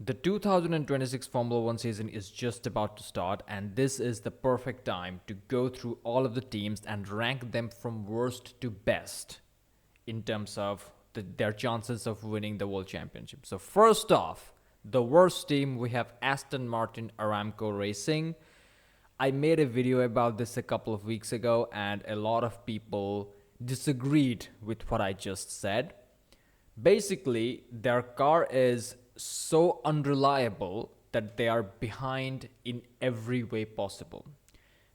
The 2026 Formula One season is just about to start, and this is the perfect time to go through all of the teams and rank them from worst to best in terms of their chances of winning the World Championship. So, first off, the worst team, we have Aston Martin Aramco Racing. I made a video about this a couple of weeks ago, and a lot of people disagreed with what I just said. Basically, their car is so unreliable that they are behind in every way possible.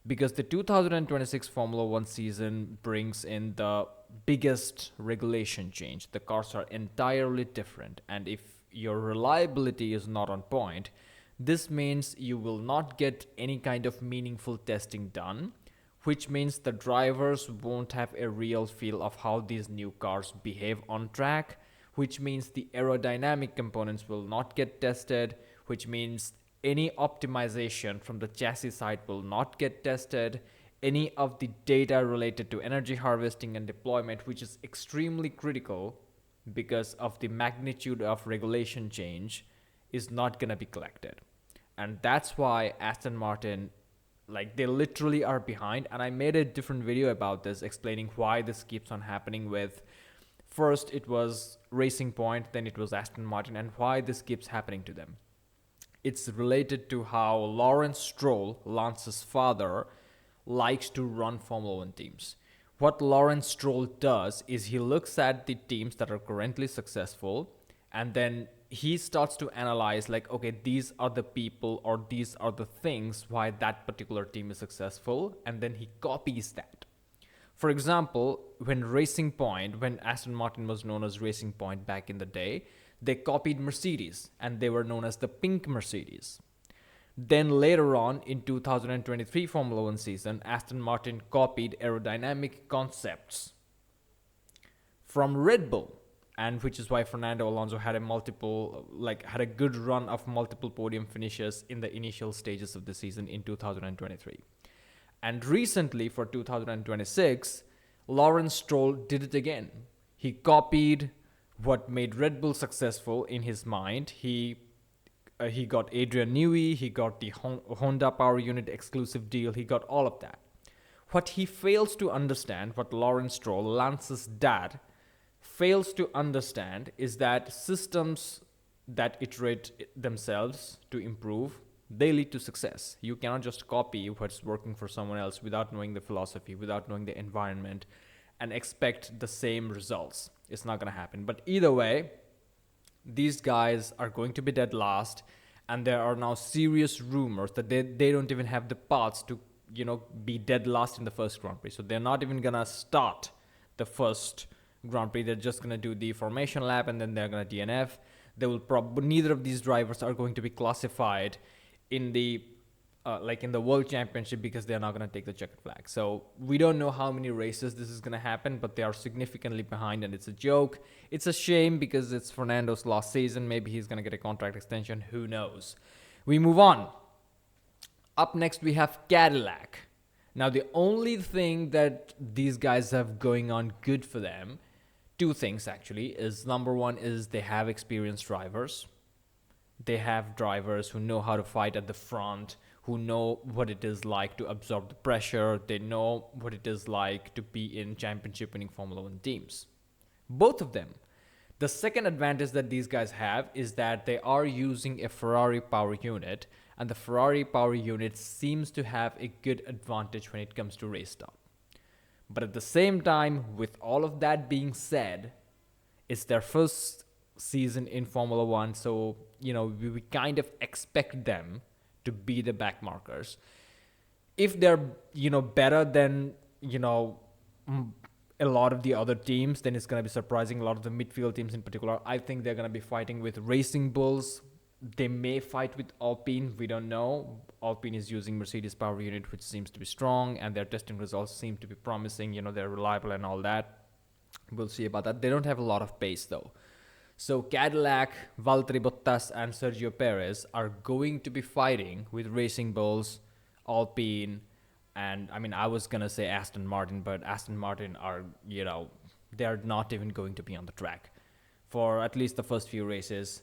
Because the 2026 Formula One season brings in the biggest regulation change. The cars are entirely different, and if your reliability is not on point, this means you will not get any kind of meaningful testing done, which means the drivers won't have a real feel of how these new cars behave on track, which means the aerodynamic components will not get tested, which means any optimization from the chassis side will not get tested. Any of the data related to energy harvesting and deployment, which is extremely critical because of the magnitude of regulation change, is not going to be collected. And that's why Aston Martin, they literally are behind. And I made a different video about this, explaining why this keeps on happening with, first it was Racing Point, then it was Aston Martin, and why this keeps happening to them. It's related to how Lawrence Stroll, Lance's father, likes to run Formula One teams. What Lawrence Stroll does is he looks at the teams that are currently successful, and then he starts to analyze, okay, these are the people or these are the things why that particular team is successful, and then he copies that. For example, when Aston Martin was known as Racing Point back in the day, they copied Mercedes, and they were known as the Pink Mercedes. Then later on, in 2023 Formula One season, Aston Martin copied aerodynamic concepts from Red Bull, and which is why Fernando Alonso had a good run of multiple podium finishes in the initial stages of the season in 2023. And recently, for 2026, Lawrence Stroll did it again. He copied what made Red Bull successful in his mind. He got Adrian Newey, he got the Honda Power Unit exclusive deal, he got all of that. What he fails to understand, what Lawrence Stroll, Lance's dad, fails to understand, is that systems that iterate themselves to improve, they lead to success. You cannot just copy what's working for someone else without knowing the philosophy, without knowing the environment, and expect the same results. It's not going to happen. But either way, these guys are going to be dead last, and there are now serious rumors that they don't even have the parts to, be dead last in the first Grand Prix. So they're not even going to start the first Grand Prix. They're just going to do the formation lap, and then they're going to DNF. Neither of these drivers are going to be classified in the in the World Championship, because they're not going to take the checkered flag. So we don't know how many races this is going to happen, but they are significantly behind, and it's a joke. It's a shame because it's Fernando's last season. Maybe he's going to get a contract extension. Who knows? We move on. Up next, we have Cadillac. Now, the only thing that these guys have going on good for them, two things actually, is number one is they have experienced drivers. They have drivers who know how to fight at the front, who know what it is like to absorb the pressure. They know what it is like to be in championship-winning Formula One teams. Both of them. The second advantage that these guys have is that they are using a Ferrari power unit, and the Ferrari power unit seems to have a good advantage when it comes to race stop. But at the same time, with all of that being said, it's their first season in Formula One, so we kind of expect them to be the back markers. If they're better than a lot of the other teams, then it's going to be surprising. A lot of the midfield teams in particular, I think they're going to be fighting with Racing Bulls. They may fight with Alpine, we don't know. Alpine is using Mercedes power unit, which seems to be strong, and their testing results seem to be promising. They're reliable and all that. We'll see about that. They don't have a lot of pace though. So Cadillac, Valtteri Bottas, and Sergio Perez are going to be fighting with Racing Bulls, Alpine, and I was going to say Aston Martin, but Aston Martin are, they're not even going to be on the track for at least the first few races.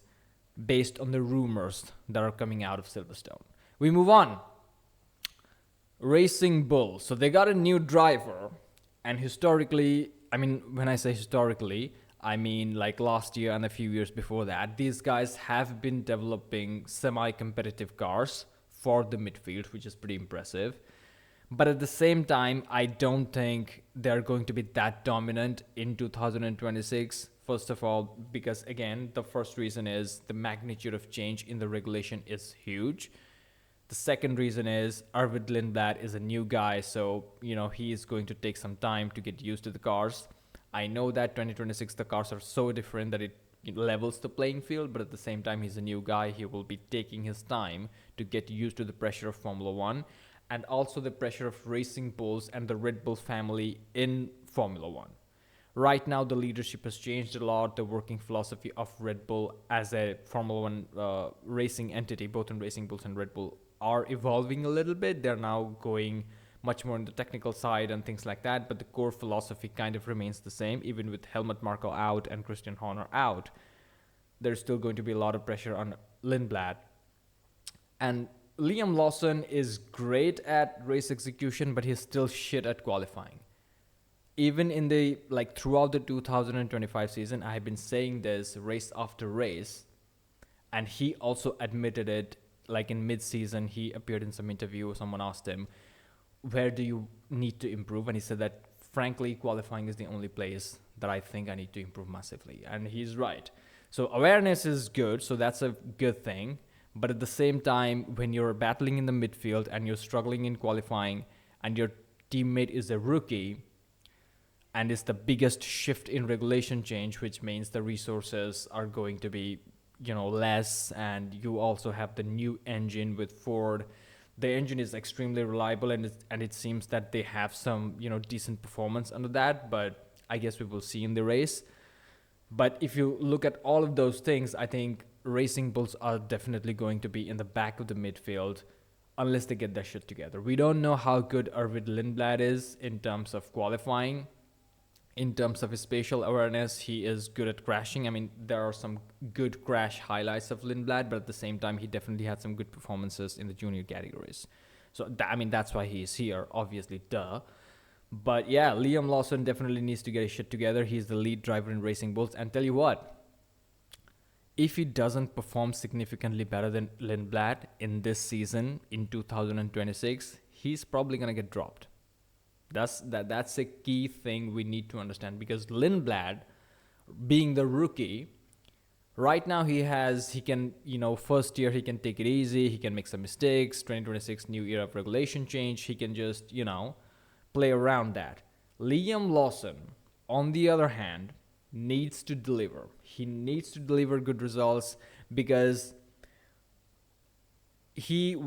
based on the rumors that are coming out of Silverstone. We move on. Racing Bull. So they got a new driver, and historically, I mean, when I say historically, I mean like last year and a few years before that, these guys have been developing semi-competitive cars for the midfield, which is pretty impressive. But at the same time, I don't think they're going to be that dominant in 2026. First of all, because again, the first reason is the magnitude of change in the regulation is huge. The second reason is Arvid Lindblad is a new guy, so he is going to take some time to get used to the cars. I know that 2026 the cars are so different that it levels the playing field, but at the same time he's a new guy. He will be taking his time to get used to the pressure of Formula One and also the pressure of Racing Bulls and the Red Bull family in Formula One. Right now the leadership has changed a lot. The working philosophy of Red Bull as a Formula One racing entity, both in Racing Bulls and Red Bull, are evolving a little bit. They're now going much more on the technical side and things like that, but the core philosophy kind of remains the same. Even with Helmut Marko out and Christian Horner out, there's still going to be a lot of pressure on Lindblad. And Liam Lawson is great at race execution, but he's still shit at qualifying. Even in the throughout the 2025 season, I have been saying this race after race, and he also admitted it. Like in mid-season, he appeared in some interview. Someone asked him, where do you need to improve? And he said that, frankly, qualifying is the only place that I think I need to improve massively. And he's right. So awareness is good. So that's a good thing. But at the same time, when you're battling in the midfield and you're struggling in qualifying and your teammate is a rookie and it's the biggest shift in regulation change, which means the resources are going to be less, and you also have the new engine with Ford. The engine is extremely reliable, and it seems that they have some decent performance under that, but I guess we will see in the race. But if you look at all of those things, I think Racing Bulls are definitely going to be in the back of the midfield unless they get their shit together. We don't know how good Arvid Lindblad is in terms of qualifying. In terms of his spatial awareness, he is good at crashing. I mean, there are some good crash highlights of Lindblad, but at the same time, he definitely had some good performances in the junior categories. So, that's why he is here, obviously, duh. But yeah, Liam Lawson definitely needs to get his shit together. He's the lead driver in Racing Bulls. And tell you what, if he doesn't perform significantly better than Lindblad in this season, in 2026, he's probably going to get dropped. That's a key thing we need to understand, because Lindblad, being the rookie, right now he can first year he can take it easy, he can make some mistakes. 2026 new era of regulation change, he can just play around that. Liam Lawson, on the other hand, needs to deliver. He needs to deliver good results, because he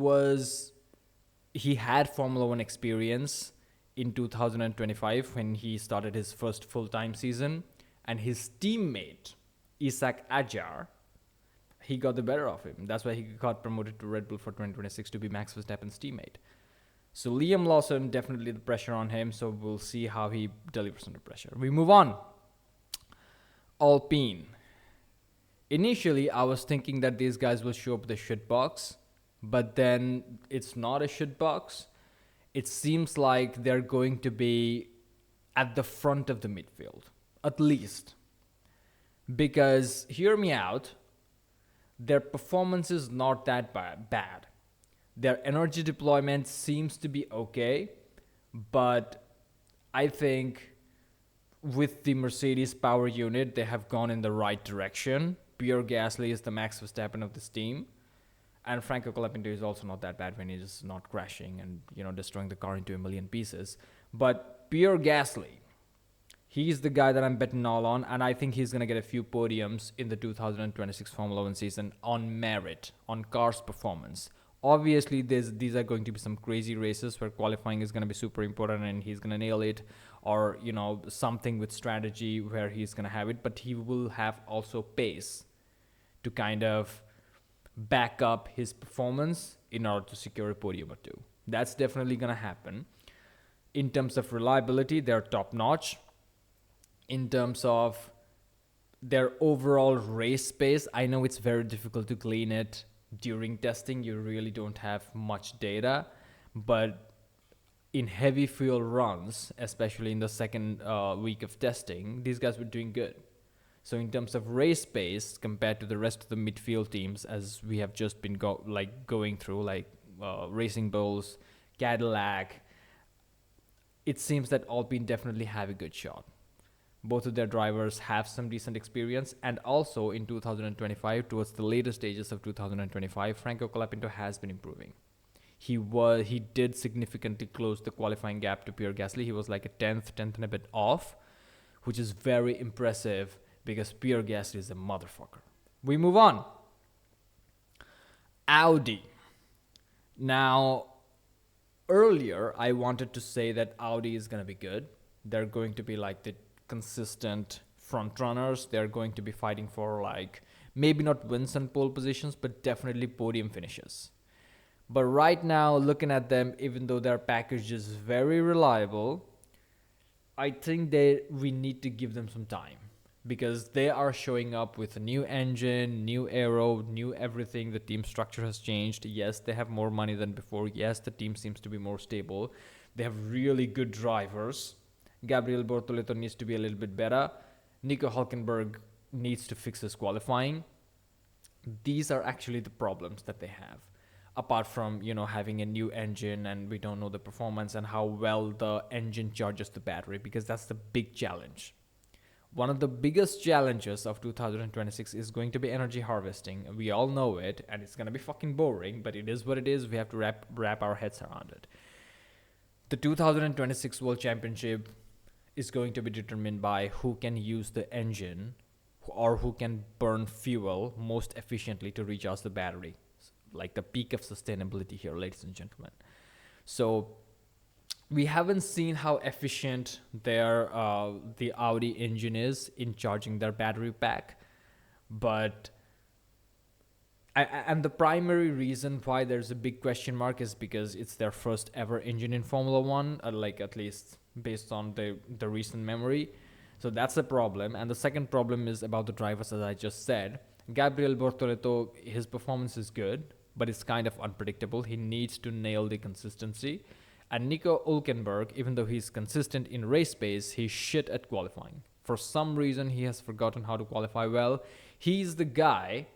had Formula One experience in 2025 when he started his first full-time season, and his teammate Isaac Ajar, he got the better of him. That's why he got promoted to Red Bull for 2026 to be Max Verstappen's teammate. So Liam Lawson, definitely the pressure on him, so we'll see how he delivers under pressure. We move on. Alpine. Initially, I was thinking that these guys will show up the shit box, but then it's not a shit box. It seems like they're going to be at the front of the midfield, at least. Because, hear me out, their performance is not that bad. Their energy deployment seems to be okay, but I think with the Mercedes power unit, they have gone in the right direction. Pierre Gasly is the Max Verstappen of this team. And Franco Colapinto is also not that bad when he's not crashing and, destroying the car into a million pieces. But Pierre Gasly, he's the guy that I'm betting all on, and I think he's going to get a few podiums in the 2026 Formula One season on merit, on car's performance. Obviously, these are going to be some crazy races where qualifying is going to be super important and he's going to nail it, or, something with strategy where he's going to have it, but he will have also pace to kind of back up his performance in order to secure a podium or two. That's definitely going to happen. In terms of reliability, they're top notch. In terms of their overall race pace. I know it's very difficult to glean it during testing. You really don't have much data, but in heavy fuel runs, especially in the second week of testing, these guys were doing good. So in terms of race pace compared to the rest of the midfield teams, as we have just been going through, like Racing Bulls, Cadillac, it seems that Alpine definitely have a good shot. Both of their drivers have some decent experience, and also in 2025, towards the later stages of 2025, Franco Colapinto has been improving. He did significantly close the qualifying gap to Pierre Gasly. He was like a tenth and a bit off, which is very impressive because Pierre Gasly is a motherfucker. We move on. Audi. Now, earlier I wanted to say that Audi is going to be good. They're going to be like the consistent front runners. They're going to be fighting for like maybe not wins and pole positions, but definitely podium finishes. But right now, looking at them, even though their package is very reliable, I think we need to give them some time, because they are showing up with a new engine, new aero, new everything. The team structure has changed. Yes, they have more money than before. Yes, the team seems to be more stable. They have really good drivers. Gabriel Bortoleto needs to be a little bit better. Nico Hülkenberg needs to fix his qualifying. These are actually the problems that they have. Apart from, having a new engine, and we don't know the performance and how well the engine charges the battery, because that's the big challenge. One of the biggest challenges of 2026 is going to be energy harvesting. We all know it, and it's going to be fucking boring, but it is what it is. We have to wrap our heads around it. The 2026 World Championship is going to be determined by who can use the engine or who can burn fuel most efficiently to recharge the battery. Like the peak of sustainability here, ladies and gentlemen. So we haven't seen how efficient the Audi engine is in charging their battery pack, but and the primary reason why there's a big question mark is because it's their first ever engine in Formula One, like at least based on the recent memory. So that's the problem. And the second problem is about the drivers, as I just said. Gabriel Bortoleto, his performance is good, but it's kind of unpredictable. He needs to nail the consistency. And Nico Hülkenberg, even though he's consistent in race pace, he's shit at qualifying. For some reason, he has forgotten how to qualify well. He's the guy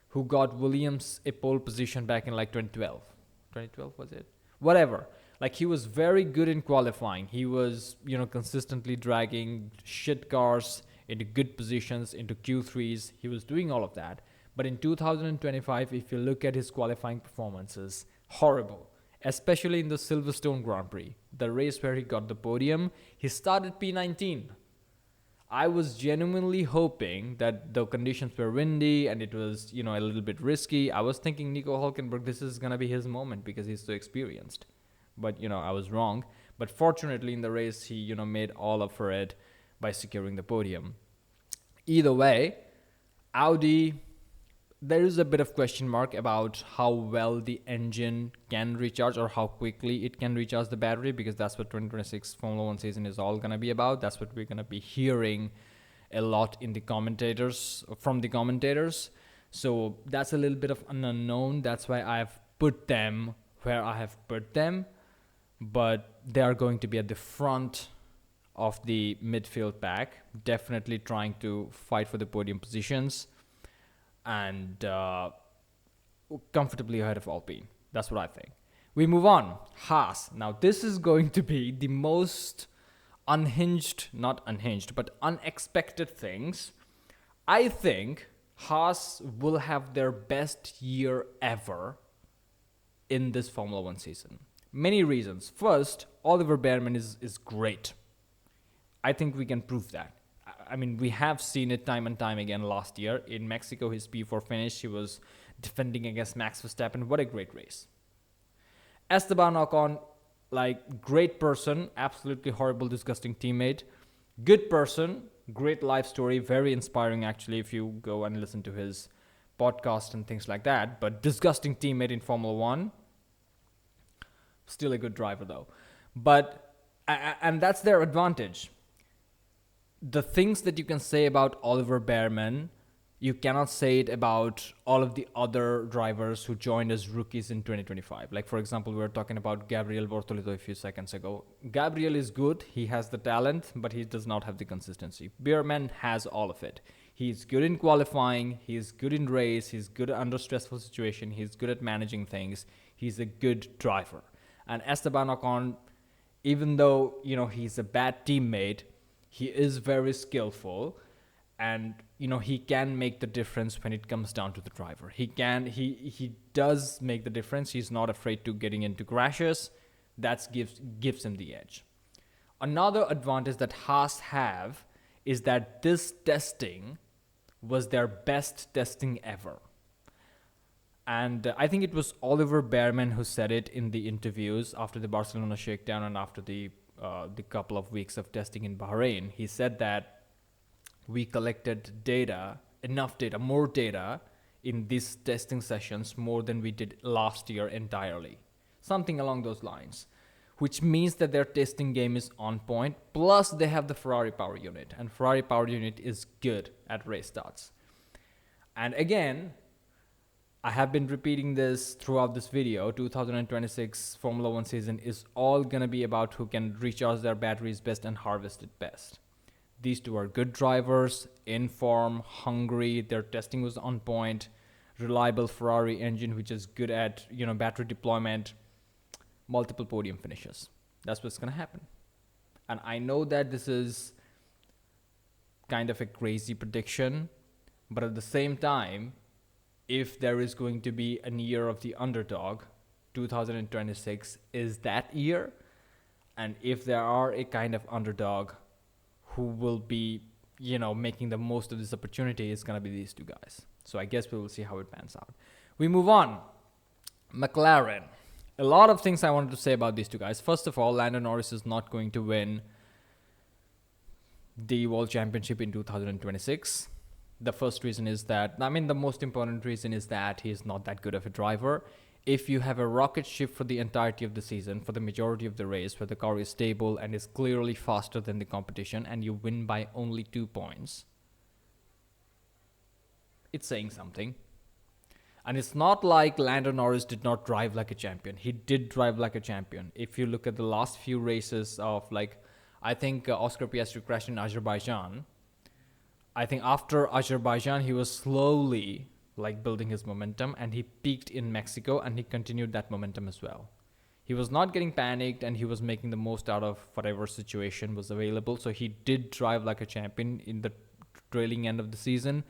who got Williams a pole position back in like 2012. 2012 was it? Whatever. Like, he was very good in qualifying. He was, consistently dragging shit cars into good positions, into Q3s. He was doing all of that. But in 2025, if you look at his qualifying performances, horrible. Especially in the Silverstone Grand Prix, the race where he got the podium, he started P19. I was genuinely hoping that the conditions were windy and it was, a little bit risky. I was thinking Nico Hülkenberg, this is going to be his moment because he's so experienced. But, I was wrong. But fortunately in the race, he, made all up for it by securing the podium. Either way, Audi, there is a bit of question mark about how well the engine can recharge or how quickly it can recharge the battery, because that's what 2026 Formula 1 season is all going to be about. That's what we're going to be hearing a lot from the commentators. So that's a little bit of an unknown. That's why I've put them where I have put them. But they are going to be at the front of the midfield pack, definitely trying to fight for the podium positions, and comfortably ahead of Alpine. That's what I think. We move on. Haas. Now, this is going to be the most not unhinged, but unexpected things. I think Haas will have their best year ever in this Formula 1 season. Many reasons. First, Oliver Bearman is great. I think we can prove that. I mean, we have seen it time and time again last year. In Mexico, his P4 finish, he was defending against Max Verstappen. What a great race. Esteban Ocon, great person, absolutely horrible, disgusting teammate. Good person, great life story, very inspiring actually if you go and listen to his podcast and things like that. But disgusting teammate in Formula 1. Still a good driver though. And that's their advantage. the things that you can say about Oliver Bearman, you cannot say it about all of the other drivers who joined as rookies in 2025. Like, for example, we were talking about Gabriel Bortolito a few seconds ago. Gabriel is good. He has the talent, but he does not have the consistency. Bearman has all of it. He's good in qualifying. He's good in race. He's good under stressful situation. He's good at managing things. He's a good driver. And Esteban Ocon, even though, he's a bad teammate, he is very skillful, and he can make the difference when it comes down to the driver. He does make the difference. He's not afraid to getting into crashes. That gives him the edge. Another advantage that Haas have is that this testing was their best testing ever. And I think it was Oliver Bearman who said it in the interviews after the Barcelona shakedown and after the couple of weeks of testing in Bahrain. He said that we collected more data in these testing sessions, more than we did last year entirely. Something along those lines, which means that their testing game is on point. Plus, they have the Ferrari power unit, and Ferrari power unit is good at race starts. And again, I have been repeating this throughout this video. 2026 Formula 1 season is all going to be about who can recharge their batteries best and harvest it best. These two are good drivers, in form, hungry. Their testing was on point. Reliable Ferrari engine, which is good at, battery deployment. Multiple podium finishes. That's what's going to happen. And I know that this is kind of a crazy prediction, but at the same time, if there is going to be a year of the underdog, 2026 is that year. And if there are a kind of underdog who will be, making the most of this opportunity, it's going to be these two guys. So I guess we will see how it pans out. We move on. McLaren. A lot of things I wanted to say about these two guys. First of all, Lando Norris is not going to win the World Championship in 2026. The first reason is that, the most important reason is that he is not that good of a driver. If you have a rocket ship for the entirety of the season, for the majority of the race, where the car is stable and is clearly faster than the competition, and you win by only 2 points, it's saying something. And it's not like Lando Norris did not drive like a champion. He did drive like a champion. If you look at the last few races of, I think Oscar Piastri crashed in Azerbaijan. I think after Azerbaijan, he was slowly building his momentum, and he peaked in Mexico, and he continued that momentum as well. He was not getting panicked, and he was making the most out of whatever situation was available. So he did drive like a champion in the trailing end of the season.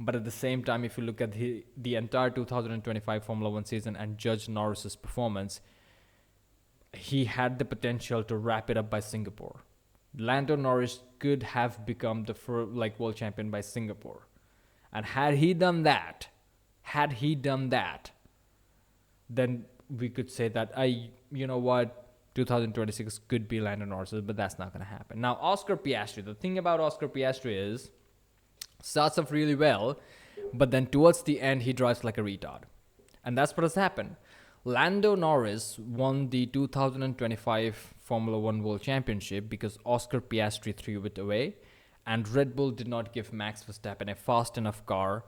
But at the same time, if you look at the entire 2025 Formula 1 season and judge Norris's performance, he had the potential to wrap it up by Singapore. Lando Norris could have become the world champion by Singapore. And had he done that, then we could say that, 2026 could be Lando Norris, but that's not going to happen. Now, Oscar Piastri. The thing about Oscar Piastri is, starts off really well, but then towards the end, he drives like a retard. And that's what has happened. Lando Norris won the 2025 Formula 1 World Championship because Oscar Piastri threw it away, and Red Bull did not give Max Verstappen a fast enough car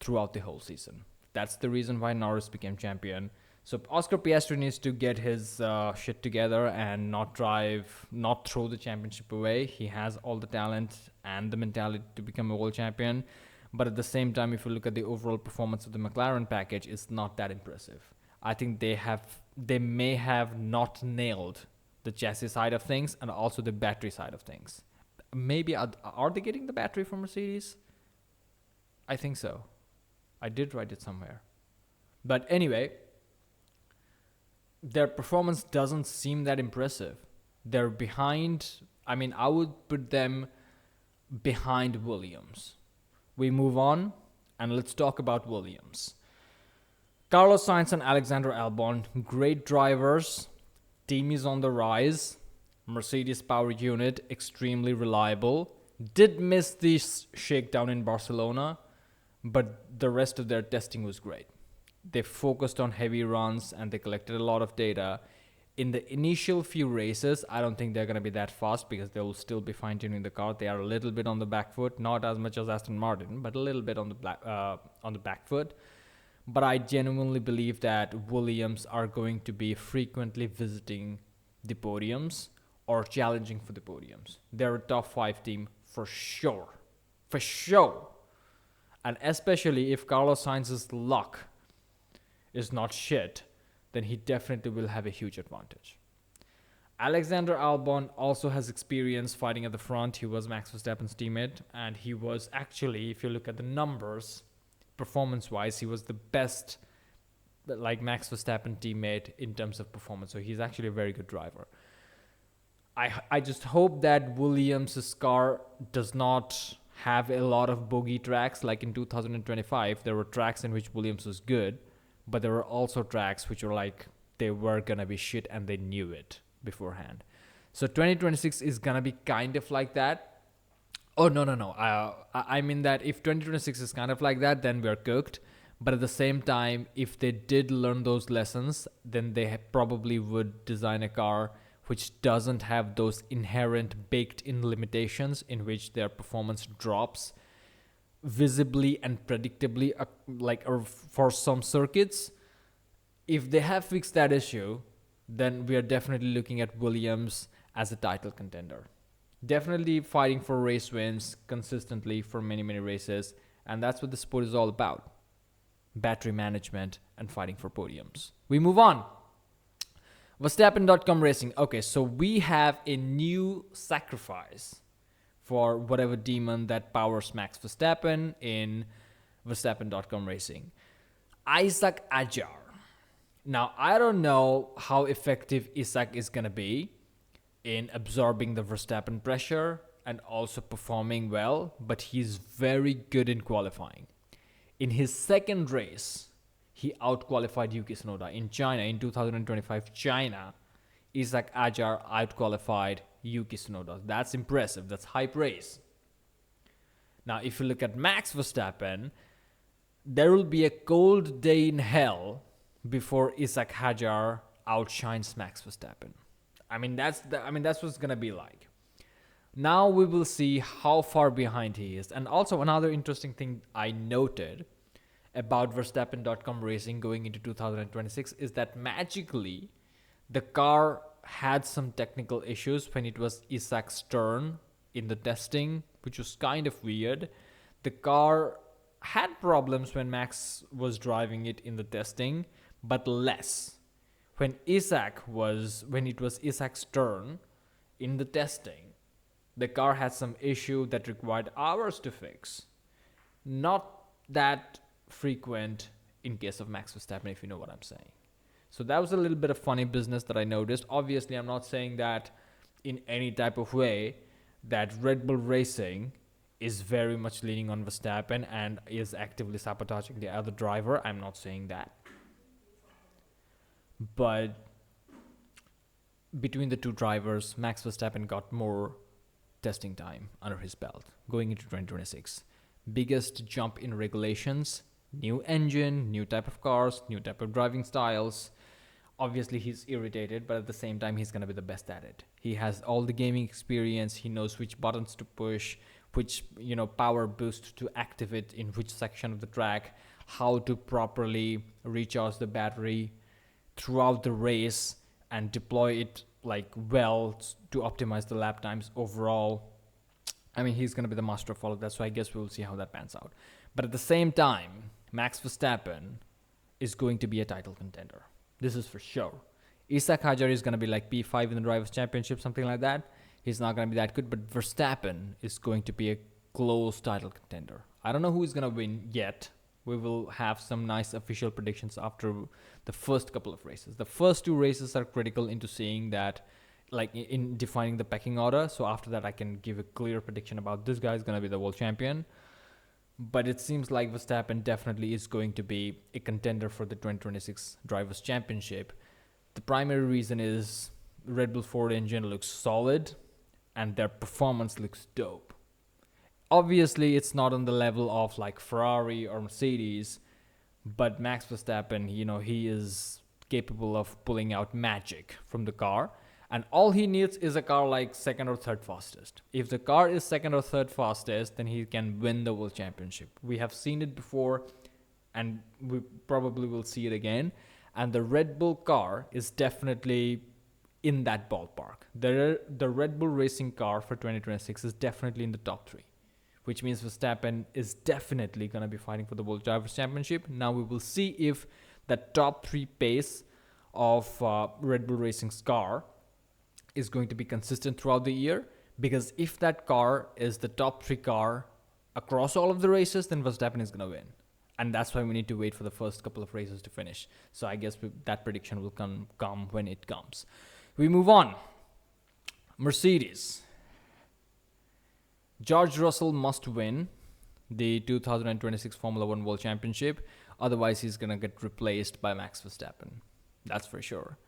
throughout the whole season. That's the reason why Norris became champion. So Oscar Piastri needs to get his shit together and not throw the championship away. He has all the talent and the mentality to become a world champion. But at the same time, if you look at the overall performance of the McLaren package, it's not that impressive. I think they may have not nailed the chassis side of things and also the battery side of things. Maybe are they getting the battery from Mercedes? I think so. I did write it somewhere. But anyway, their performance doesn't seem that impressive. They're behind. I would put them behind Williams. We move on and let's talk about Williams. Carlos Sainz and Alexander Albon, great drivers. Team is on the rise. Mercedes power unit, extremely reliable. Did miss the shakedown in Barcelona, but the rest of their testing was great. They focused on heavy runs and they collected a lot of data. In the initial few races, I don't think they're going to be that fast because they will still be fine-tuning the car. They are a little bit on the back foot, not as much as Aston Martin, but a little bit on the back foot. But I genuinely believe that Williams are going to be frequently visiting the podiums or challenging for the podiums. They're a top 5 team for sure. For sure. And especially if Carlos Sainz's luck is not shit, then he definitely will have a huge advantage. Alexander Albon also has experience fighting at the front. He was Max Verstappen's teammate, and he was actually, if you look at the numbers, performance-wise, he was the best like Max Verstappen teammate in terms of performance. So he's actually a very good driver. I just hope that Williams' car does not have a lot of bogey tracks. Like in 2025, there were tracks in which Williams was good, but there were also tracks which were like they were gonna be shit and they knew it beforehand. So 2026 is gonna be kind of like that. Oh no. I mean that if 2026 is kind of like that, then we're cooked. But at the same time, if they did learn those lessons, then they probably would design a car which doesn't have those inherent baked-in limitations in which their performance drops visibly and predictably, or for some circuits. If they have fixed that issue, then we are definitely looking at Williams as a title contender. Definitely fighting for race wins consistently for many, many races. And that's what the sport is all about. Battery management and fighting for podiums. We move on. Verstappen.com Racing. Okay, so we have a new sacrifice for whatever demon that powers Max Verstappen in Verstappen.com Racing. Isaac Ajar. Now, I don't know how effective Isaac is going to be in absorbing the Verstappen pressure and also performing well, but he's very good in qualifying. In his second race, he outqualified Yuki Tsunoda. In China, in 2025 China, Isaac Ajar outqualified Yuki Tsunoda. That's impressive. That's high praise. Now, if you look at Max Verstappen, there will be a cold day in hell before Isaac Ajar outshines Max Verstappen. That's what it's gonna be like. Now we will see how far behind he is. And also another interesting thing I noted about Verstappen.com Racing going into 2026 is that magically the car had some technical issues when it was Isaac's turn in the testing, which was kind of weird. The car had problems when Max was driving it in the testing, but less. When it was Isaac's turn in the testing, the car had some issue that required hours to fix. Not that frequent in case of Max Verstappen, if you know what I'm saying. So that was a little bit of funny business that I noticed. Obviously, I'm not saying that in any type of way that Red Bull Racing is very much leaning on Verstappen and is actively sabotaging the other driver. I'm not saying that. But between the two drivers, Max Verstappen got more testing time under his belt going into 2026. Biggest jump in regulations, new engine, new type of cars, new type of driving styles. Obviously, he's irritated, but at the same time, he's going to be the best at it. He has all the gaming experience. He knows which buttons to push, which power boost to activate in which section of the track, how to properly recharge the battery throughout the race and deploy it well to optimize the lap times overall. He's going to be the master of all of that, so I guess we'll see how that pans out. But at the same time, Max Verstappen is going to be a title contender. This is for sure. Isaac Ajar is going to be like P5 in the Drivers' Championship, something like that. He's not going to be that good, but Verstappen is going to be a close title contender. I don't know who is going to win yet. We will have some nice official predictions after the first couple of races. The first two races are critical into seeing that, in defining the pecking order. So after that, I can give a clear prediction about this guy is going to be the world champion. But it seems like Verstappen definitely is going to be a contender for the 2026 Drivers' Championship. The primary reason is Red Bull Ford engine looks solid and their performance looks dope. Obviously, it's not on the level of Ferrari or Mercedes, but Max Verstappen, he is capable of pulling out magic from the car. And all he needs is a car like second or third fastest. If the car is second or third fastest, then he can win the world championship. We have seen it before, and we probably will see it again. And the Red Bull car is definitely in that ballpark. The Red Bull racing car for 2026 is definitely in the top three, which means Verstappen is definitely going to be fighting for the World Drivers' Championship. Now we will see if that top three pace of Red Bull Racing's car is going to be consistent throughout the year, because if that car is the top three car across all of the races, then Verstappen is going to win. And that's why we need to wait for the first couple of races to finish. So I guess that prediction will come when it comes. We move on. Mercedes. George Russell must win the 2026 Formula One World Championship. Otherwise, he's going to get replaced by Max Verstappen. That's for sure.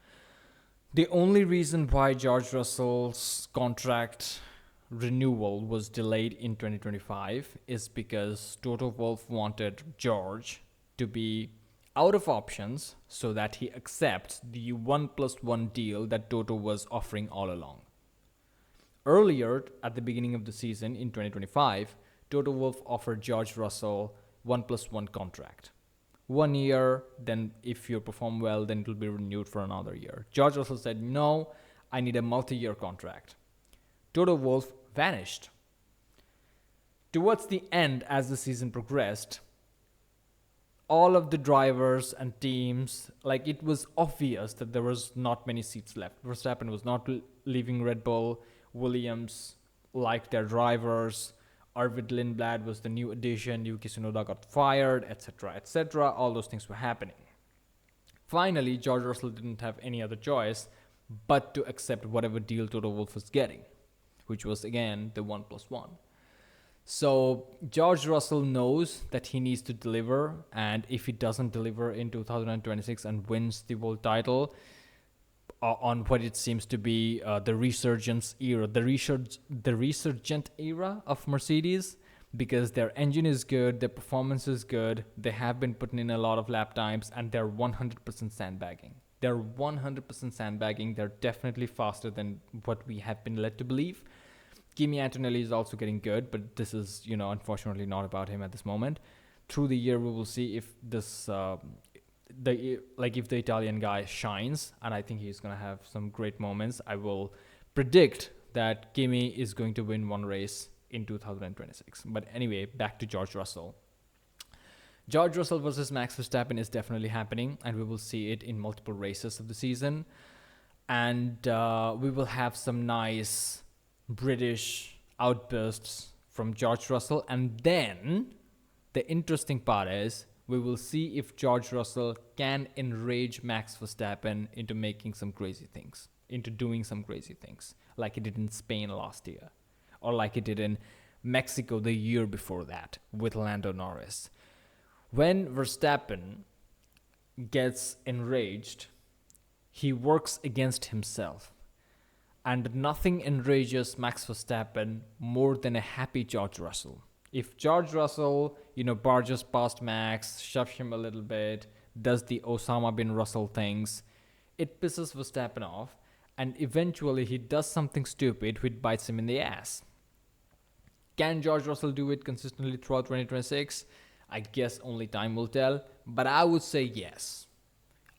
The only reason why George Russell's contract renewal was delayed in 2025 is because Toto Wolff wanted George to be out of options so that he accepts the 1+1 deal that Toto was offering all along. Earlier, at the beginning of the season in 2025, Toto Wolff offered George Russell 1+1 contract. 1 year, then if you perform well, then it will be renewed for another year. George Russell said, no, I need a multi-year contract. Toto Wolff vanished. Towards the end, as the season progressed, all of the drivers and teams, like, it was obvious that there was not many seats left. Verstappen was not leaving Red Bull. Williams liked their drivers. Arvid Lindblad was the new addition. Yuki Tsunoda got fired, etc., etc. All those things were happening. Finally, George Russell didn't have any other choice but to accept whatever deal Toto Wolff was getting, which was, again, the 1+1. So George Russell knows that he needs to deliver, and if he doesn't deliver in 2026 and wins the world title on what it seems to be the resurgence era, the resurgent era of Mercedes, because their engine is good, their performance is good, they have been putting in a lot of lap times, and they're 100% sandbagging. They're 100% sandbagging. They're definitely faster than what we have been led to believe. Kimi Antonelli is also getting good, but this is, unfortunately not about him at this moment. Through the year, we will see if this, if the Italian guy shines, and I think he's going to have some great moments. I will predict that Kimi is going to win one race in 2026. But anyway, back to George Russell. George Russell versus Max Verstappen is definitely happening, and we will see it in multiple races of the season. And we will have some nice British outbursts from George Russell. And then the interesting part is we will see if George Russell can enrage Max Verstappen into making some crazy things, into doing some crazy things, like he did in Spain last year, or like he did in Mexico the year before that with Lando Norris. When Verstappen gets enraged, he works against himself. And nothing enrages Max Verstappen more than a happy George Russell. If George Russell, barges past Max, shoves him a little bit, does the Osama bin Russell things, it pisses Verstappen off, and eventually he does something stupid which bites him in the ass. Can George Russell do it consistently throughout 2026? I guess only time will tell, but I would say yes.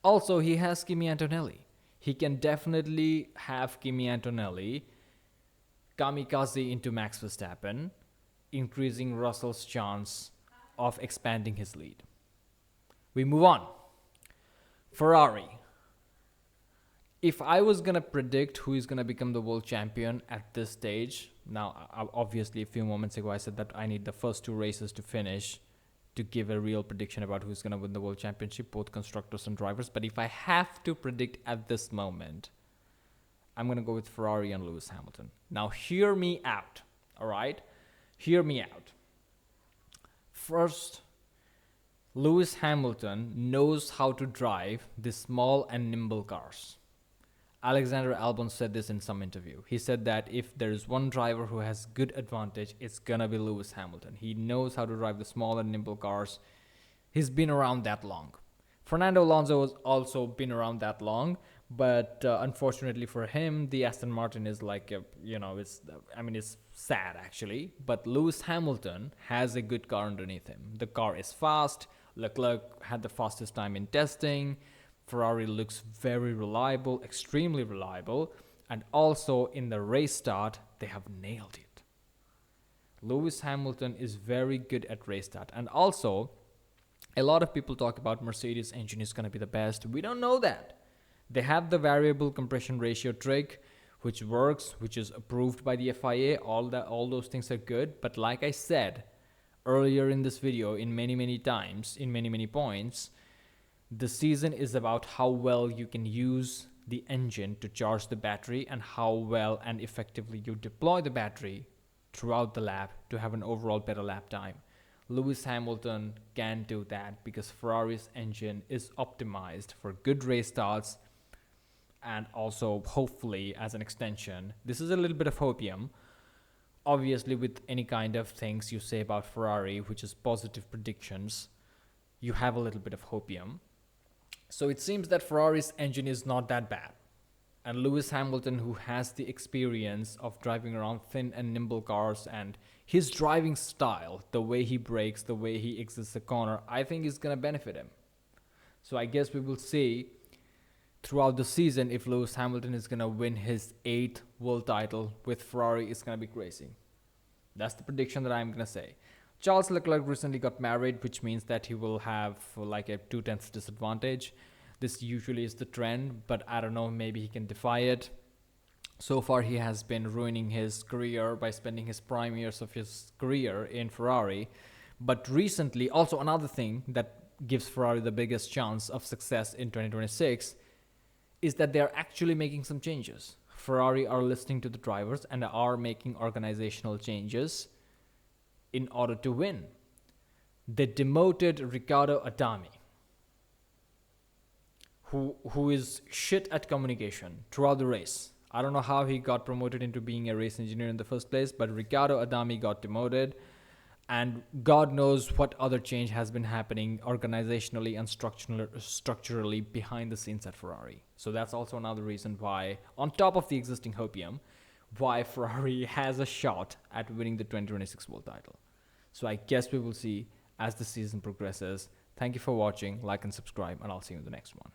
Also, he has Kimi Antonelli. He can definitely have Kimi Antonelli kamikaze into Max Verstappen, increasing Russell's chance of expanding his lead. We move on. Ferrari. If I was going to predict who is going to become the world champion at this stage, now obviously a few moments ago I said that I need the first two races to finish to give a real prediction about who's going to win the world championship, both constructors and drivers. But if I have to predict at this moment, I'm going to go with Ferrari and Lewis Hamilton. Now, hear me out, all right? Hear me out. First, Lewis Hamilton knows how to drive the small and nimble cars. Alexander Albon said this in some interview. He said that if there is one driver who has good advantage, it's gonna be Lewis Hamilton. He knows how to drive the small and nimble cars. He's been around that long. Fernando Alonso has also been around that long, but unfortunately for him, the Aston Martin is like it's sad actually. But Lewis Hamilton has a good car underneath him. The car is fast. Leclerc had the fastest time in testing. Ferrari looks very reliable, extremely reliable, and also in the race start, they have nailed it. Lewis Hamilton is very good at race start, and also a lot of people talk about Mercedes engine is going to be the best. We don't know that. They have the variable compression ratio trick, which works, which is approved by the FIA. All those things are good. But like I said earlier in this video, in many times, in many points, the season is about how well you can use the engine to charge the battery and how well and effectively you deploy the battery throughout the lap to have an overall better lap time. Lewis Hamilton can do that because Ferrari's engine is optimized for good race starts, and also hopefully as an extension, this is a little bit of hopium. Obviously, with any kind of things you say about Ferrari, which is positive predictions, you have a little bit of hopium. So it seems that Ferrari's engine is not that bad. And Lewis Hamilton, who has the experience of driving around thin and nimble cars, and his driving style, the way he brakes, the way he exits the corner, I think is going to benefit him. So I guess we will see throughout the season if Lewis Hamilton is going to win his 8th world title with Ferrari. Is going to be crazy. That's the prediction that I'm going to say. Charles Leclerc recently got married, which means that he will have like a 2/10 disadvantage. This usually is the trend, but I don't know, maybe he can defy it. So far, he has been ruining his career by spending his prime years of his career in Ferrari. But recently, also another thing that gives Ferrari the biggest chance of success in 2026 is that they are actually making some changes. Ferrari are listening to the drivers and are making organizational changes in order to win. They demoted Riccardo Adami, who is shit at communication throughout the race. I don't know how he got promoted into being a race engineer in the first place, but Riccardo Adami got demoted, and God knows what other change has been happening organizationally and structurally behind the scenes at Ferrari. So that's also another reason why, on top of the existing hopium, why Ferrari has a shot at winning the 2026 world title. So I guess we will see as the season progresses. Thank you for watching, like and subscribe, and I'll see you in the next one.